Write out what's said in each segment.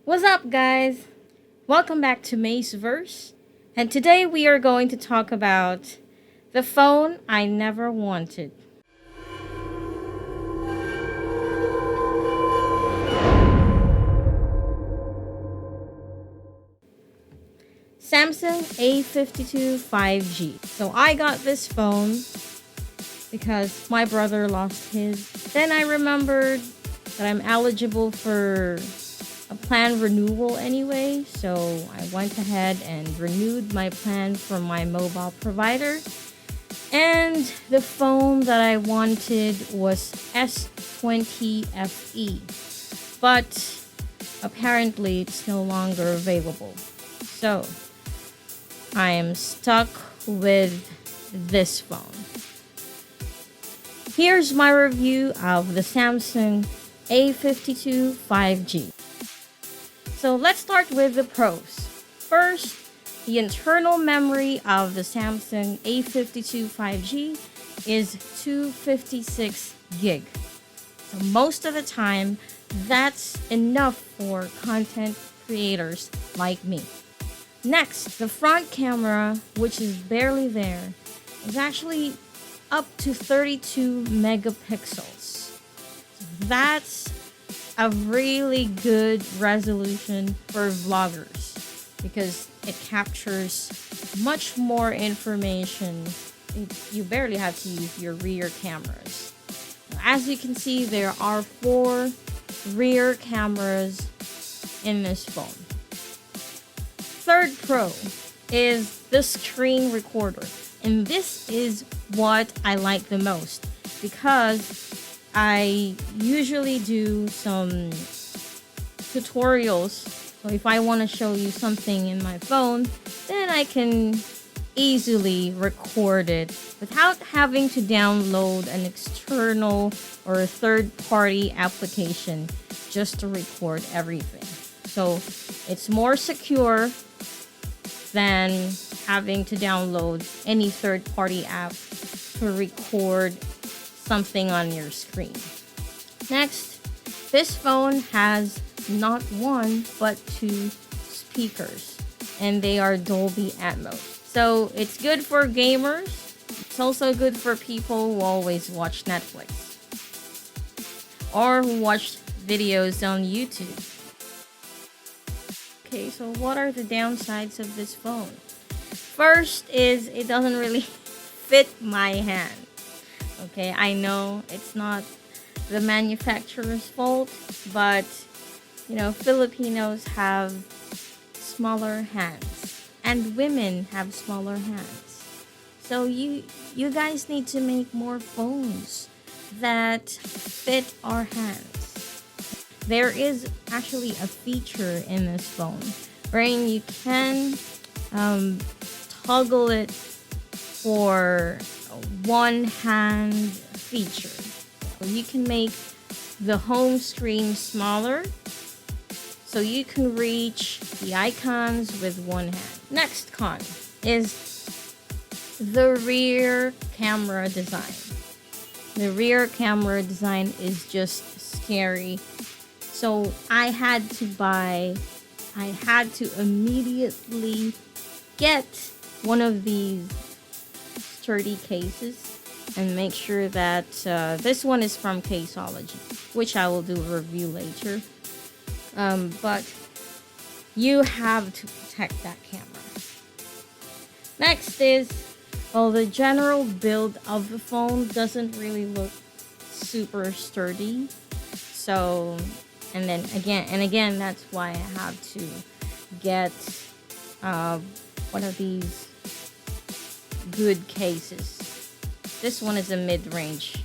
What's up, guys? Welcome back to Maceverse, and today we are going to talk about the phone I never wanted. Samsung A52 5G. So I got this phone because my brother lost his. Then I remembered that I'm eligible for a plan renewal anyway, so I went ahead and renewed my plan from my mobile provider. And the phone that I wanted was S20 FE, but apparently it's no longer available. So I am stuck with this phone. Here's my review of the Samsung A52 5G. So let's start with the pros. First, the internal memory of the Samsung A52 5G is 256 gig. So most of the time, that's enough for content creators like me. Next, the front camera, which is barely there, is actually up to 32 megapixels. That's a really good resolution for vloggers because it captures much more information. You barely have to use your rear cameras. As you can see, there are 4 rear cameras in this phone. Third pro is the screen recorder. And this is what I like the most because I usually do some tutorials. So if I want to show you something in my phone, then I can easily record it without having to download an external or a third-party application just to record everything. So it's more secure than having to download any third-party app to record something on your screen. Next, this phone has not 1 but 2 speakers, and they are Dolby Atmos. So it's good for gamers. It's also good for people who always watch Netflix or who watch videos on YouTube. Okay, so what are the downsides of this phone? First is it doesn't really fit my hand. Okay, I know it's not the manufacturer's fault, but Filipinos have smaller hands and women have smaller hands. So you guys need to make more phones that fit our hands. There is actually a feature in this phone wherein you can toggle it for one hand feature. So you can make the home screen smaller so you can reach the icons with one hand. Next con is the rear camera design. The rear camera design is just scary. So I had to immediately get one of these sturdy cases and make sure that this one is from Caseology, which I will do a review later. But you have to protect that camera. Next is, the general build of the phone doesn't really look super sturdy. So, and again, that's why I have to get one of these good cases. This one is a mid-range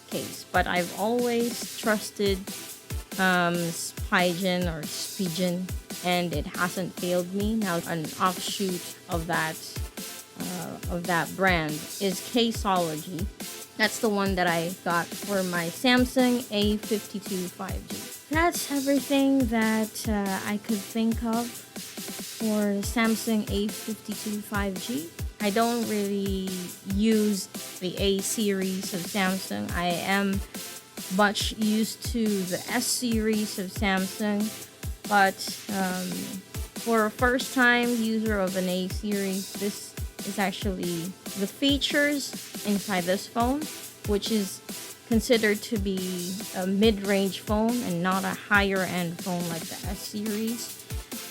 case, but I've always trusted Spigen or Spigen, and it hasn't failed me. Now, an offshoot of that brand is Caseology. That's the one that I got for my Samsung A52 5G. That's everything that I could think of for the Samsung A52 5G. I don't really use the A series of Samsung. I am much used to the S series of Samsung. But for a first-time user of an A series, this is actually the features inside this phone, which is considered to be a mid-range phone and not a higher-end phone like the S series.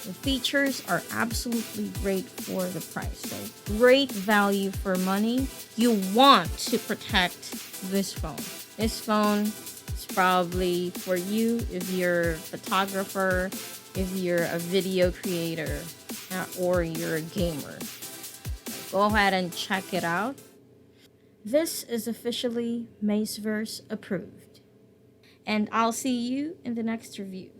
The features are absolutely great for the price. So great value for money. You want to protect this phone. This phone is probably for you if you're a photographer, if you're a video creator, or you're a gamer. Go ahead and check it out. This is officially Maceverse approved. And I'll see you in the next review.